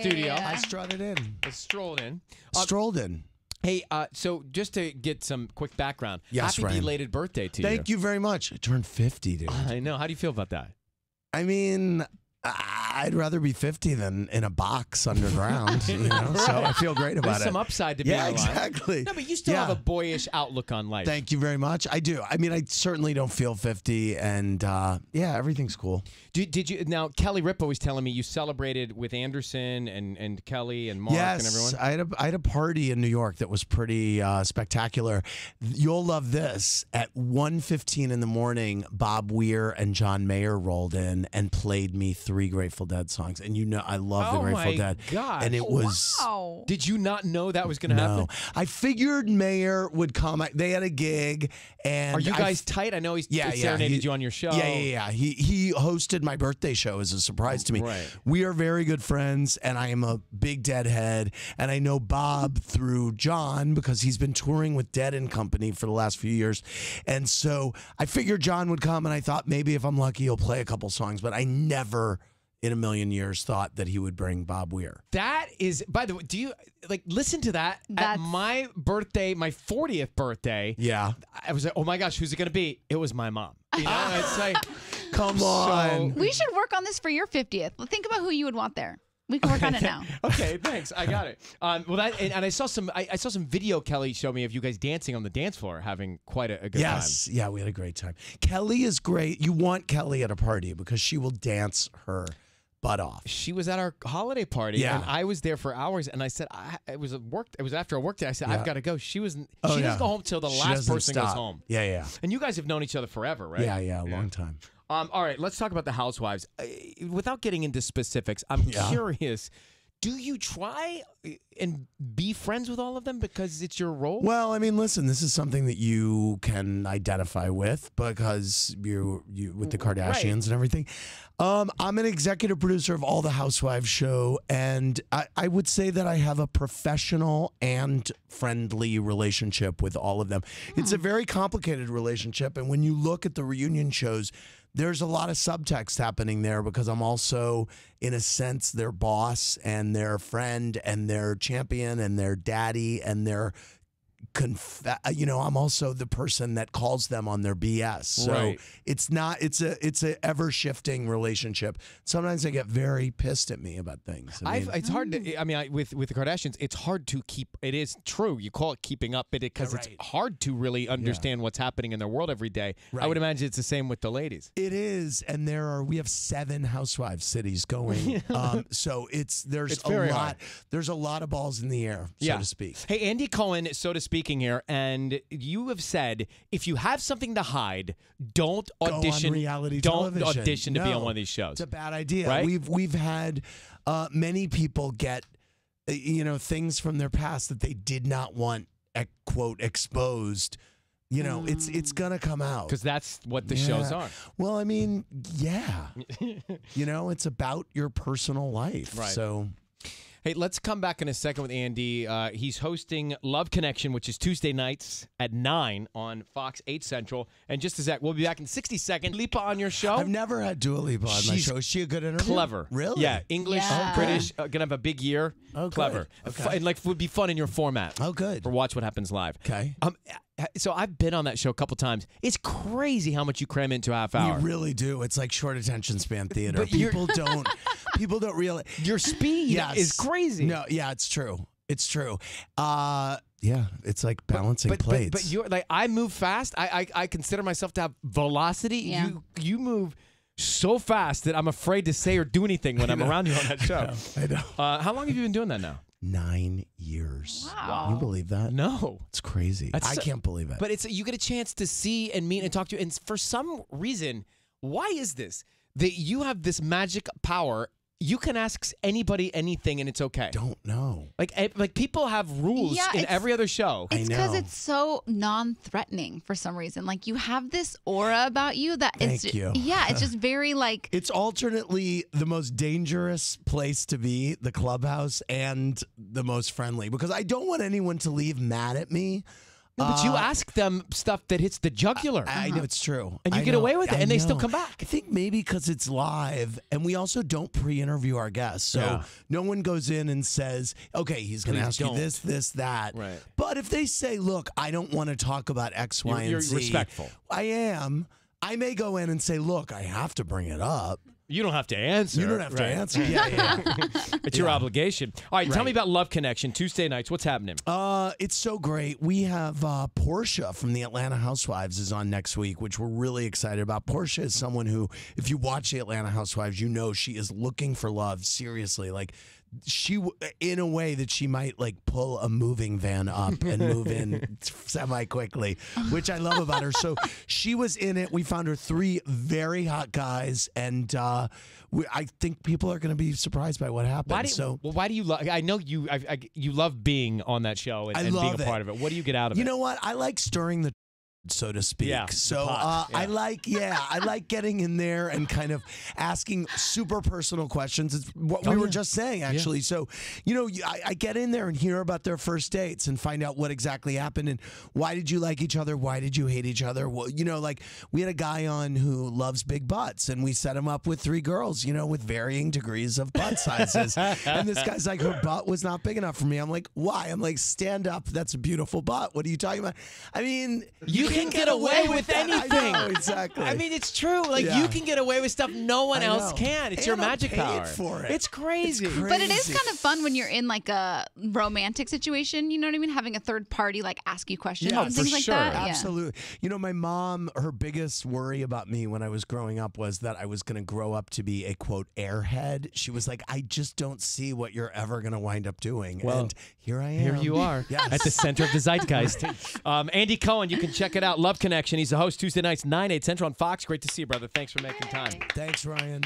studio. I strutted in. Strolled in. Strolled in. Hey, so just to get some quick background, Yes, happy Ryan. belated birthday to you. Thank you very much. I turned 50, dude. I know. How do you feel about that? I mean, I'd rather be 50 than in a box underground, you know? So I feel great about There's it. some upside to being alive. exactly. No, but you still have a boyish outlook on life. Thank you very much. I do. I mean, I certainly don't feel 50, and yeah, everything's cool. Did you now? Kelly Ripa was telling me you celebrated with Anderson and Kelly and Mark and everyone. Yes, I had a party in New York that was pretty spectacular. You'll love this. At 1:15 in the morning, Bob Weir and John Mayer rolled in and played me 3 Grateful Dead songs, and you know I love the Grateful Dead. Gosh. And it was. Wow. Did you not know that was going to happen? I figured Mayer would come. They had a gig, and are you guys tight? I know he's serenaded you on your show. Yeah. He hosted my birthday show as a surprise to me. Right. We are very good friends, and I am a big Deadhead, and I know Bob through John because he's been touring with Dead and Company for the last few years, and so I figured John would come, and I thought maybe if I'm lucky he'll play a couple songs, but I never in a million years thought that he would bring Bob Weir. That is, by the way, do you listen to that? At my birthday, my 40th birthday? Yeah. I was like, oh my gosh, who's it going to be? It was my mom. You know, it's like, come on. We should work on this for your 50th. Think about who you would want there. We can work on it now. Okay, thanks. I got it. Well, that and I saw some. I saw some video Kelly showed me of you guys dancing on the dance floor, having quite a good time. Yes, yeah, we had a great time. Kelly is great. You want Kelly at a party because she will dance her butt off. She was at our holiday party, and I was there for hours. And I said, it was after a work day. I said, I've got to go. She doesn't go home till the last person goes home. Yeah. And you guys have known each other forever, right? Yeah, a long time. All right, let's talk about the Housewives. Without getting into specifics, I'm curious. Do you try and be friends with all of them because it's your role? Well, I mean, listen, this is something that you can identify with because you with the Kardashians and everything. I'm an executive producer of all the Housewives show, and I would say that I have a professional and friendly relationship with all of them. It's a very complicated relationship, and when you look at the reunion shows, there's a lot of subtext happening there because I'm also, in a sense, their boss and their friend and their champion and their daddy and their I'm also the person that calls them on their BS. So it's a ever shifting relationship. Sometimes they get very pissed at me about things. It's hard to. I mean, with the Kardashians, it's hard to keep. It is true. You call it keeping up, because it's hard to really understand what's happening in their world every day. I would imagine it's the same with the ladies. It is, and we have 7 Housewives cities going. So there's a lot of balls in the air, so to speak. Hey, Andy Cohen, so to speak. Here, and you have said if you have something to hide, don't audition. Go on reality don't television. audition to be on one of these shows. It's a bad idea. Right? We've had many people get things from their past that they did not want quote exposed. It's gonna come out because that's what the shows are. Well, I mean, it's about your personal life, right? So. Hey, let's come back in a second with Andy. He's hosting Love Connection, which is Tuesday nights at 9 on Fox 8 Central. And just a sec, we'll be back in 60 seconds. Lipa on your show? I've never had Dua Lipa on my show. Is she a good interview? Clever. Really? Yeah. English, British, gonna have a big year. Oh, clever. Okay. And would be fun in your format. Oh, good. For Watch What Happens Live. Okay. So I've been on that show a couple times. It's crazy how much you cram into a half hour. You really do. It's like short attention span theater. But people don't realize your speed is crazy. No, it's true. It's true. It's like balancing plates. But you're like, I move fast. I consider myself to have velocity. Yeah. You move so fast that I'm afraid to say or do anything when I'm around you on that show. I know. How long have you been doing that now? 9 years. Wow. You believe that? No. It's crazy. I can't believe it. But you get a chance to see and meet and talk to. And for some reason, why is this? That you have this magic power. You can ask anybody anything and it's okay. Don't know. Like people have rules in every other show. It's because it's so non-threatening for some reason. Like you have this aura about you that Thank you. Yeah, it's just very like. It's alternately the most dangerous place to be, the clubhouse, and the most friendly, because I don't want anyone to leave mad at me. No, but you ask them stuff that hits the jugular. I know it's true. And you I get know. away with it, I and they still know. come back. I think maybe because it's live, and we also don't pre-interview our guests, so no one goes in and says, "Okay, he's going to ask you this, that." Right. But if they say, "Look, I don't want to talk about X, Y, and Z," you're respectful. I am. I may go in and say, "Look, I have to bring it up." You don't have to answer. You don't have to answer. Yeah. It's your obligation. All right, tell me about Love Connection, Tuesday nights. What's happening? It's so great. We have Portia from the Atlanta Housewives is on next week, which we're really excited about. Portia is someone who, if you watch the Atlanta Housewives, you know she is looking for love, seriously. Like, she, in a way that she might like pull a moving van up and move in semi-quickly, which I love about her. So she was in it. We found her 3 very hot guys, and I think people are going to be surprised by what happened. Why do you love? I know you. You love being on that show and being a part of it. What do you get out of it? You know what? I like stirring the, so to speak. Yeah, so I like getting in there and kind of asking super personal questions. It's what we were just saying, actually. So, I get in there and hear about their first dates and find out what exactly happened and why did you like each other? Why did you hate each other? Well, like we had a guy on who loves big butts, and we set him up with 3 girls, with varying degrees of butt sizes. And this guy's like, her butt was not big enough for me. I'm like, why? I'm like, stand up. That's a beautiful butt. What are you talking about? I mean, you can get away with anything. I know, exactly. I mean, it's true. Like, you can get away with stuff no one else can. It's your magic power. For it. It's crazy. But it is kind of fun when you're in like a romantic situation, you know what I mean? Having a third party like ask you questions and things like that. Absolutely. My mom, her biggest worry about me when I was growing up was that I was going to grow up to be a, quote, airhead. She was like, I just don't see what you're ever going to wind up doing. Well, and here I am. Here you are at the center of the zeitgeist. Andy Cohen, you can check it out. Love Connection. He's the host Tuesday nights, 9, 8 Central on Fox. Great to see you, brother. Thanks for making time. Thanks, Ryan.